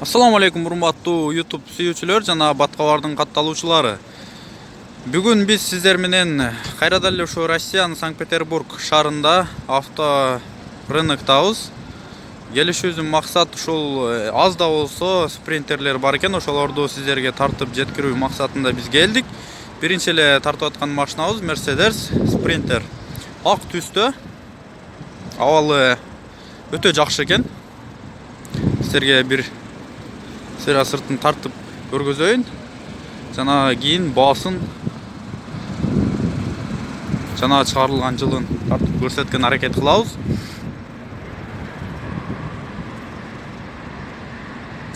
Assalamu alaikum урматтуу YouTube сүйүүчүлөр жана Баткабардын катталуучулары. Бүгүн биз сиздер менен кайрадан эле ушу Россиянын Санкт-Петербург шаарында авто рыноктабыз. Келишүүбүздүн максат ушул аз да болсо спринтерлер бар экен, ошолорду сиздерге тартып жеткирүү максатында биз келдик. Биринчи эле тартып аткан машинабыз Mercedes Sprinter. Ак түстө. Абалы өтө жакшы экен. Сиздерге бир сыра сыртын тартып көргөзөйүн. Жана кийин баасын жана чыгарылган жылын тартып көрсөткөн аракет кылабыз.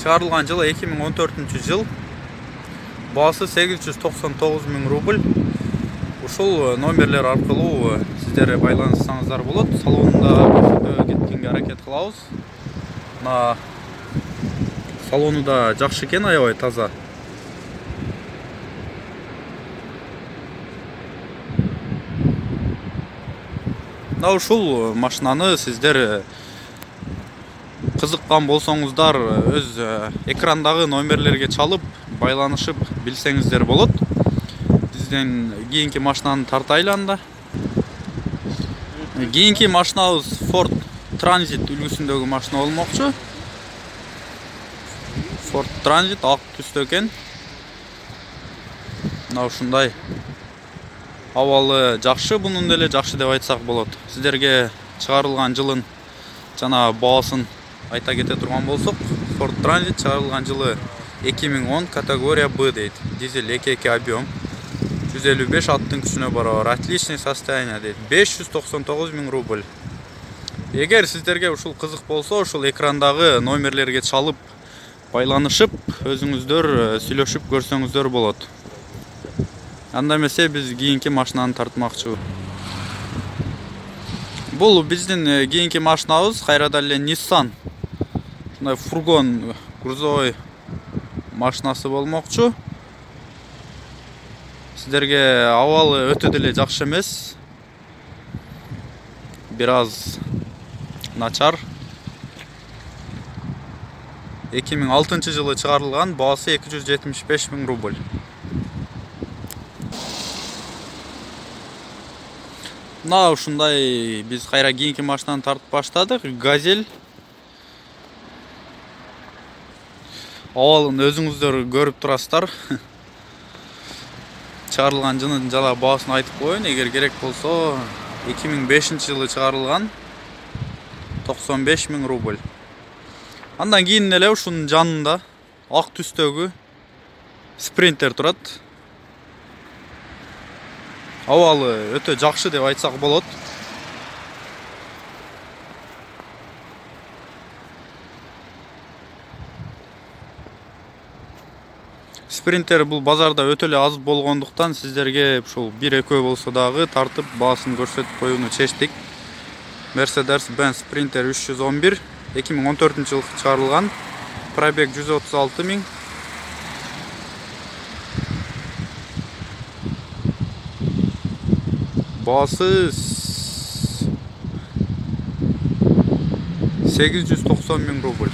Чыгарылган жылы 2014-жыл. Баасы 899 000 рубль. Ушул номерлер аркылуу сиздер байланышсаңыздар болот. Салонунда кеткенге аракет кылабыз. Салону да жакшы экен, аябай таза. Ушул машинаны сиздер кызыккан болсоңуздар өз экрандагы номерлерге чалып, байланышып билсеңиздер болот. Бизден кийинки машинаны тартайлы анда. Кийинки машинабыз Ford Transit үлгүсүндөгү машина болмокчу. Ford Transit ак түстө экен. Ушундай абалы жакшы, бунун деле жакшы деп айтсак болот. Сиздерге чыгарылган жылын жана баасын айта кете турган болсок, Ford Transit чыгарылган жылы 2010, категория Б дейт. Дизель 2.2 объем. 155 аттын күчүнө барабар. Отличный состояние дейт. 599 000 рубль. Эгер сиздерге ушул кызык болсо, ушул экрандагы номерлерге чалып, байланышып, өзүңүздөр сүйлөшүп көрсөңүздөр болот. Анда эмесе биз кийинки машинаны тартмакчыбыз. Бул биздин кийинки машинабыз кайрадан эле Nissan. Ушундай фургон, грузовой машинасы болмокчу. Сиздерге абалы өтө деле жакшы эмес. Бир аз начар. 2006 жылы чыгарылган, баасы 275 000 рубль. Ушундай биз кайра кийинки машинаны тартып баштадык. Газель. Абалын өзүңүздөр көрүп турасыздар. Чыгарылган жылын жана баасын айтып коеюн, эгер керек болсо 2005 жылы чыгарылган, 95 000 рубль. Андан кийин эле ушунун жанында ак түстөгү Sprinter турат. Абалы өтө жакшы деп айтсак болот. Sprinter бул базарда өтө эле аз болгондуктан сиздерге ушул бир-экөө болсо дагы тартып баасын көрсөтүп коюуну чечтик. Mercedes-Benz Sprinter 311 2014 жылы чыгарылган. Пробег 136 000. Баасы 890 000 рубль.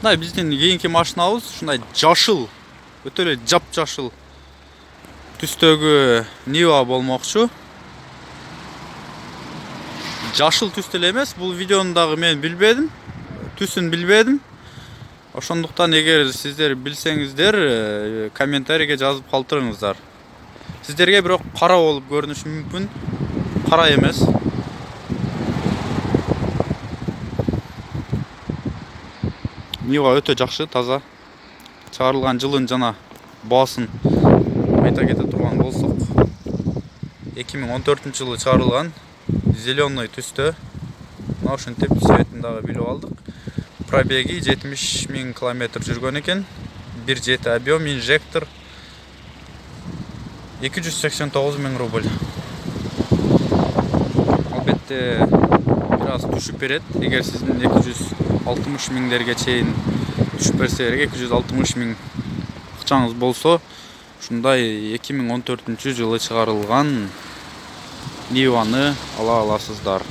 Биздин кийинки машинабыз ушундай жашыл, өтө эле жап-жашыл түстөгү Niva болмокчу. Жашыл түстө эле эмес, бул видеону дагы мен билбедим, түсүн билбедим. Ошондуктан эгер сиздер билсеңиздер, комментарийге жазып калтырыңыздар. Сиздерге бирок кара болуп көрүнүшү мүмкүн, кара эмес. Niva өтө жакшы, таза. Чыгарылган жылын жана баасын айта кете турган болсок, 2014 жылы чыгарылган, зеленый түстө. Ушинтип цветин дагы билип алдык. Пробеги 70 000 километр жүргөн экен. 1.7 объем, инжектор 289 000 рубль. Албетте бир аз түшүп берет. Эгер сиздин 260 000 чейин түшүп берсе керек, 260 000 акчаңыз болсо, ушундай 2014 жылы чыгарылган Niva'ны ала аласыздар.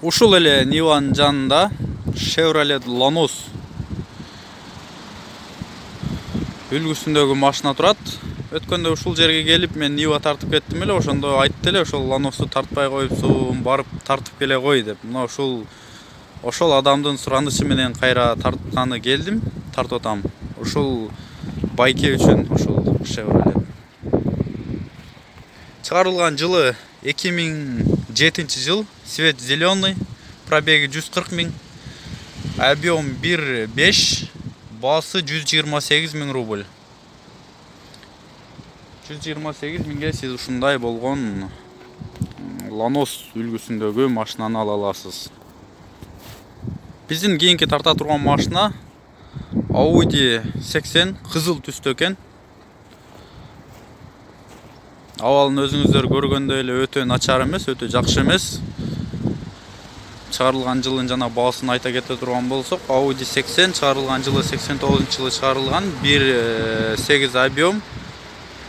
Ушул эле Ниванын жанында Chevrolet Lanos үлгүсүндөгү машина турат. Өткөндө ушул жерге келип мен Нива тартып кеттим эле, ошондо айтты эле ошол Lanos'у тартпай коюпсуң, барып тартып келе кой деп. Мына ошол адамдын суранышы менен кайра тартканы келдим, тартып атам. Ушул байке үчүн ушул Chevrolet. Чыгарылган жылы 2007-жыл, цвет зеленый, пробеги 140 000, объем 1.5, баасы 128 000 рубль. 128 000ге сиз ушундай болгон Lanos үлгүсүндөгү машинаны ала аласыз. Биздин кийинки тарта турган машина Audi 80 кызыл түстө экен. Абалын өзүңүздөр көргөндөй эле өтө начар эмес, өтө жакшы эмес. Чыгарылган жылын жана баасын айта кете турган болсок, Audi 80 чыгарылган жылы 89-жылы чыгарылган, 1.8 объем,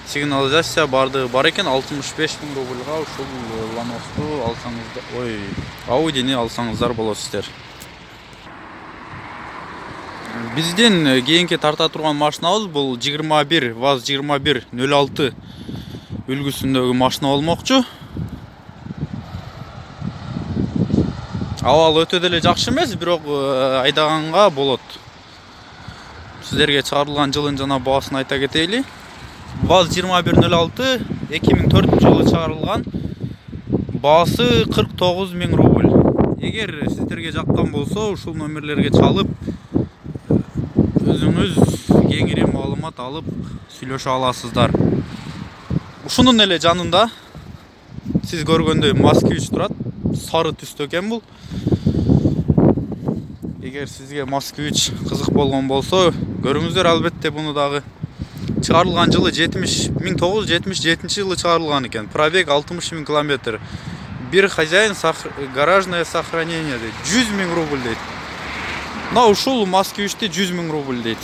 сигнализация бардыгы бар экен. 65 000 рубльга ушул Lanos'ту алсаңыздар, Audi'ни алсаңыздар болот сиздер. Биздин кийинки тарта турган машинабыз бул 21 ВАЗ-2106 үлгүсүндөгү машина болмокчу. Абал өтө деле жакшы эмес, бирок айдаганга болот. Сиздерге чыгарылган жылын жана баасын айта кетейли. ВАЗ-2106 2004-жылы чыгарылган, баасы 49 000 рубль. Эгер сиздерге жаккан болсо, ушул номерлерге чалып, өзүңүз кеңири маалымат алып сүйлөшө аласыздар. Ушунун эле жанында сиз көргөндөй Москвич турат. Сары түстө экен бул. Эгер сизге Москвич кызык болгон болсо, көрүңүздөр албетте буну дагы. Чыгарылган жылы 1977-жылы чыгарылган экен. Пробег 60 000 километр. Бир хозяин гаражное сохранение дейт. 100 000 рубль дейт. Но ушул Москвичти 100 000 рубль дейт.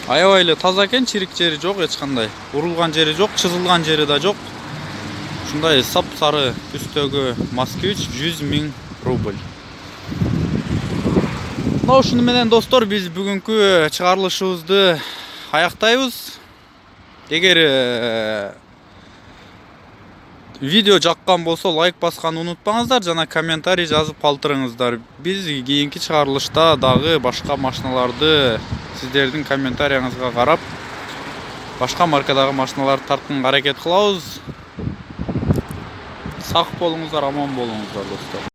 Аябай эле таза экен, чирик жери жок, эч кандай. Урулган жери жок, чызылган жери да жок. Ушундай сап-сары түстөгү Москвич 100 000 рубль. Мына ушуну менен достор, биз бүгүнкү чыгарылышыбызды аяктайбыз. Эгер видео жаккан болсо, лайк басканды унутпаңыздар жана комментарий жазып калтырыңыздар. Биз кийинки чыгарылышта дагы башка машиналарды сиздердин комментарияңызга карап, башка маркадагы машиналарды тартканга аракет кылабыз. Сак болуңуздар, аман болуңуздар достор.